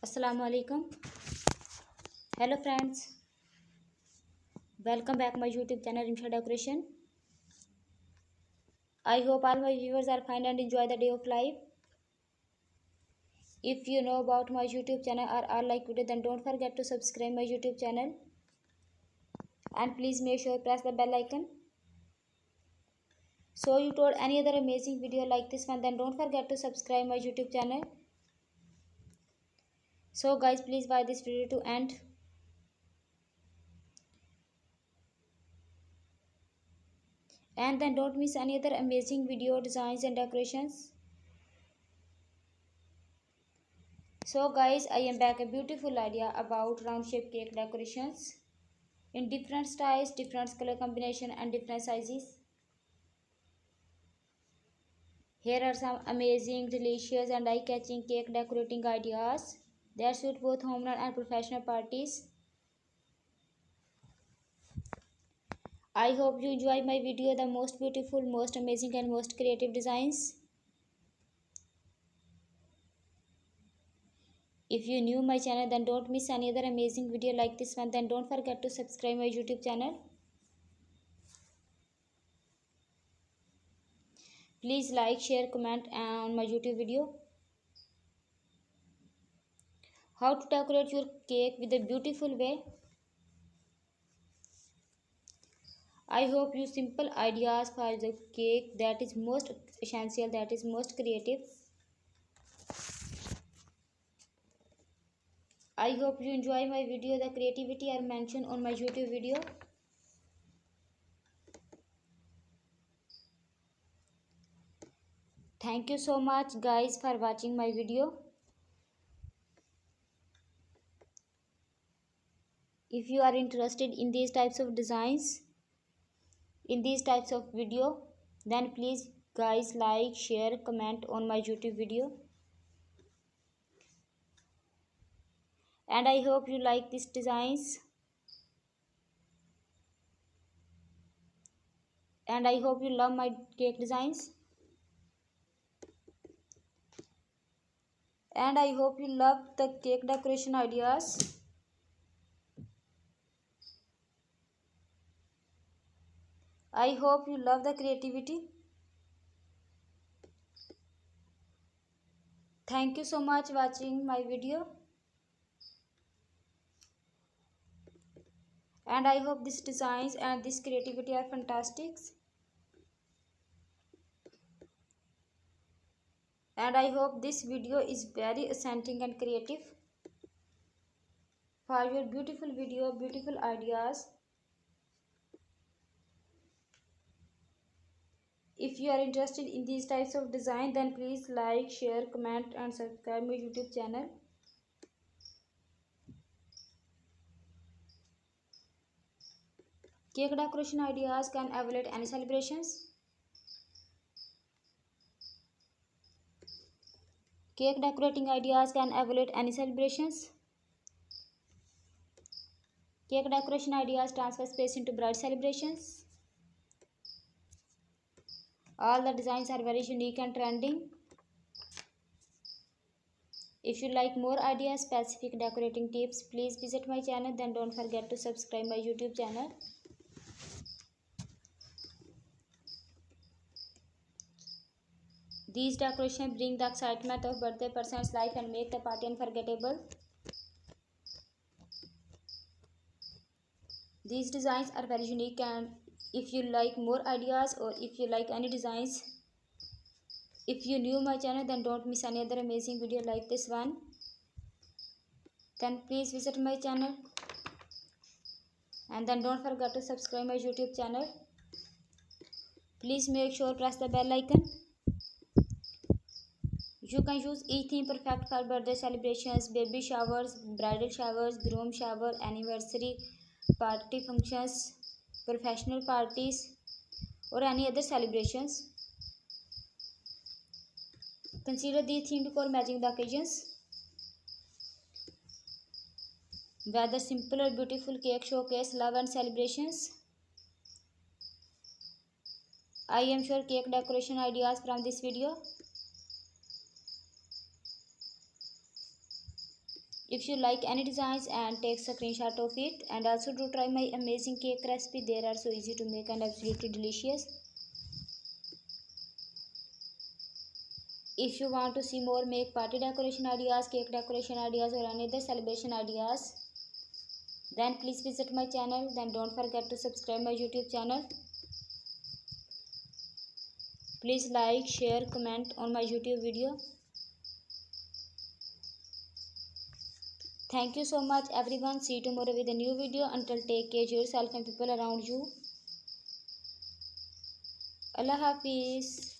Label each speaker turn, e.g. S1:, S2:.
S1: Assalamu alaikum. Hello friends, welcome back my YouTube channel Rimsha Decoration. I hope all my viewers are fine and enjoy the day of life. If you know about my YouTube channel or are like video, then don't forget to subscribe my YouTube channel and please make sure press the bell icon. So you told any other amazing video like this one, then don't forget to subscribe my YouTube channel. So guys, please watch this video to end. And then don't miss any other amazing video designs and decorations. So guys, I am back a beautiful idea about round shape cake decorations in different styles, different color combination and different sizes. Here are some amazing, delicious and eye-catching cake decorating ideas that suit both home and professional parties. I hope you enjoy my video, the most beautiful, most amazing and most creative designs. If you new my channel, then don't miss any other amazing video like this one, then don't forget to subscribe my YouTube channel. Please like, share, comment on my YouTube video. How to decorate your cake with a beautiful way. I hope you simple ideas for the cake that is most essential, that is most creative. I hope you enjoy my video. The creativity are mentioned on my YouTube video. Thank you so much guys for watching my video. If you are interested in these types of designs, in these types of video, then please guys like, share, comment on my YouTube video. And I hope you like these designs. And I hope you love my cake designs. And I hope you love the cake decoration ideas. I hope you love the creativity. Thank you so much watching my video. And I hope these designs and this creativity are fantastic. And I hope this video is very authentic and creative for your beautiful video, beautiful ideas. If you are interested in these types of design, then please like, share, comment and subscribe my YouTube channel. Cake decoration ideas can evaluate any celebrations. Cake decorating ideas can evaluate any celebrations. Cake decoration ideas transfer space into bright celebrations. All the designs are very unique and trending. If you like more ideas, specific decorating tips, please visit my channel. Then don't forget to subscribe my YouTube channel. These decorations bring the excitement of birthday person's life and make the party unforgettable. These designs are very unique, and if you like more ideas or if you like any designs, if you new my channel, then don't miss any other amazing video like this one. Then please visit my channel and then don't forget to subscribe my YouTube channel. Please make sure press the bell icon. You can use each theme perfect for birthday celebrations, baby showers, bridal showers, groom shower, anniversary party functions, professional parties or any other celebrations. Consider these theme decor matching the occasions. Whether simple or beautiful cake showcase love and celebrations. I am sure cake decoration ideas from this video if you like any designs and take screenshot of it. And also do try my amazing cake recipe. They are so easy to make and absolutely delicious. If you want to see more make party decoration ideas, cake decoration ideas, or any other celebration ideas, then please visit my channel. Then don't forget to subscribe my YouTube channel. Please like, share, comment on my YouTube video. Thank you so much everyone. See you tomorrow with a new video. Until take care yourself and people around you. Allah Hafiz.